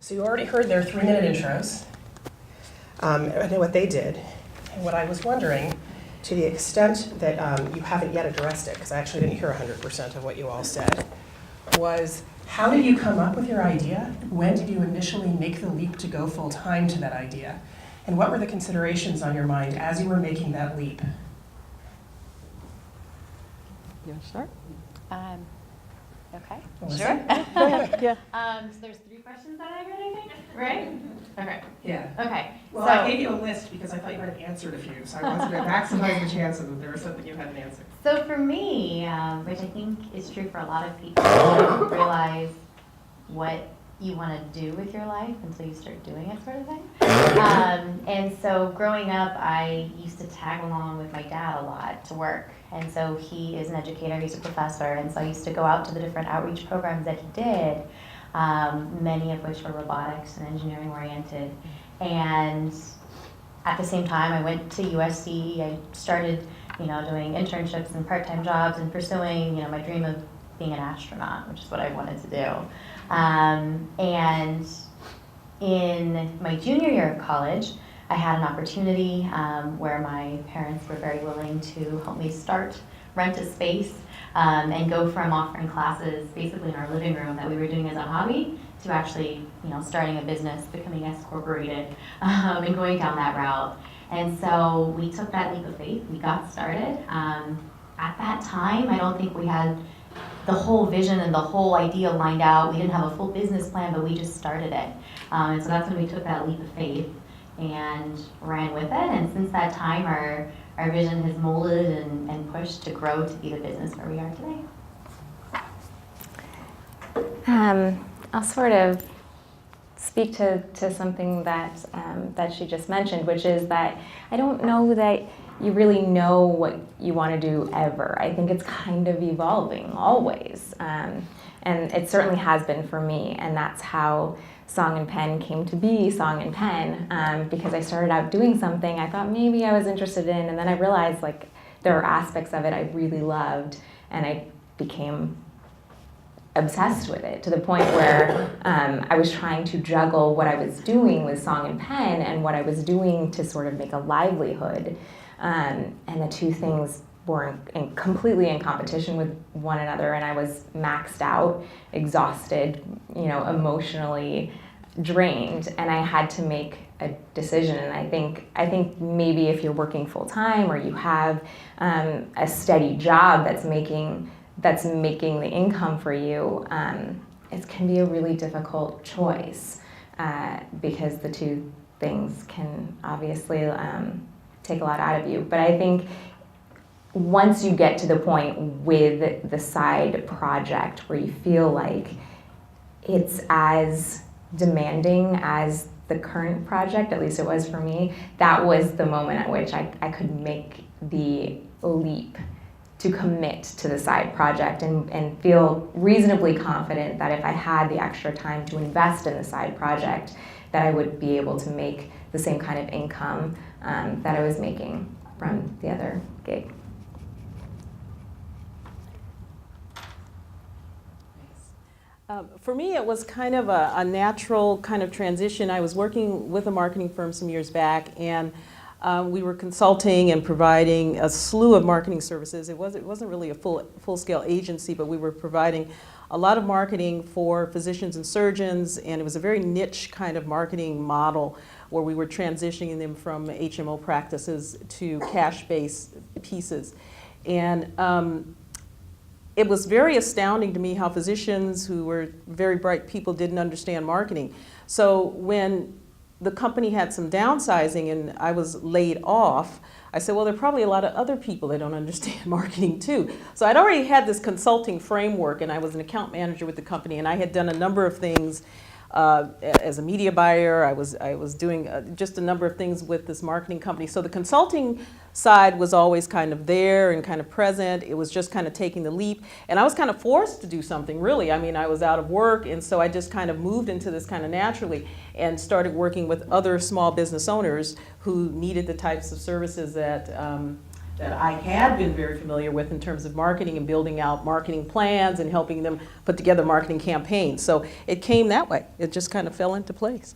So you already heard their 3-minute intros. I know what they did. And what I was wondering, to the extent that you haven't yet addressed it, because I actually didn't hear 100% of what you all said, was how did you come up with your idea? When did you initially make the leap to go full time to that idea? And what were the considerations on your mind as you were making that leap? You want to start? Okay. Melissa? Sure. Go ahead. Yeah. So there's 3 questions that I heard, I think, right? Okay. Yeah. Okay. Well, so, I gave you a list because I thought you might have answered a few, so I wanted to maximize the chances that there was something you hadn't answered. So for me, which I think is true for a lot of people, you don't realize what you want to do with your life until you start doing it, sort of thing. And so growing up, I used to tag along with my dad a lot to work. And so he is an educator, he's a professor, and so I used to go out to the different outreach programs that he did, many of which were robotics and engineering oriented. And at the same time, I went to USC. I started, doing internships and part-time jobs and pursuing, my dream of being an astronaut, which is what I wanted to do. And in my junior year of college, I had an opportunity where my parents were very willing to help me rent a space, and go from offering classes basically in our living room that we were doing as a hobby to actually, starting a business, becoming S-corporated, and going down that route. And so we took that leap of faith. We got started. At that time, I don't think we had the whole vision and the whole idea lined out. We didn't have a full business plan, but we just started it. And so that's when we took that leap of faith and ran with it. And since that time, our vision has molded and pushed to grow to be the business where we are today. I'll sort of speak to something that she just mentioned, which is that I don't know that you really know what you want to do ever. I think it's kind of evolving always. And it certainly has been for me, and that's how Song and Pen came to be Song and Pen, because I started out doing something I thought maybe I was interested in, and then I realized there are aspects of it I really loved, and I became obsessed with it to the point where I was trying to juggle what I was doing with Song and Pen and what I was doing to sort of make a livelihood, and the two things were completely in competition with one another, and I was maxed out, exhausted, emotionally drained, and I had to make a decision. And I think maybe if you're working full time or you have a steady job that's making the income for you, it can be a really difficult choice, because the two things can obviously take a lot out of you. But I think once you get to the point with the side project where you feel like it's as demanding as the current project, at least it was for me, that was the moment at which I could make the leap to commit to the side project and feel reasonably confident that if I had the extra time to invest in the side project, that I would be able to make the same kind of income that I was making from the other gig. For me, it was kind of a natural kind of transition. I was working with a marketing firm some years back, and we were consulting and providing a slew of marketing services. It wasn't really a full-scale agency, but we were providing a lot of marketing for physicians and surgeons, and it was a very niche kind of marketing model where we were transitioning them from HMO practices to cash-based pieces. And it was very astounding to me how physicians who were very bright people didn't understand marketing. So when the company had some downsizing and I was laid off, I said, well, there are probably a lot of other people that don't understand marketing too. So I'd already had this consulting framework, and I was an account manager with the company, and I had done a number of things as a media buyer. I was doing just a number of things with this marketing company. So the consulting side was always kind of there and kind of present. It was just kind of taking the leap. And I was kind of forced to do something, really. I mean, I was out of work, and so I just kind of moved into this kind of naturally and started working with other small business owners who needed the types of services that that I had been very familiar with in terms of marketing and building out marketing plans and helping them put together marketing campaigns. So it came that way. It just kind of fell into place.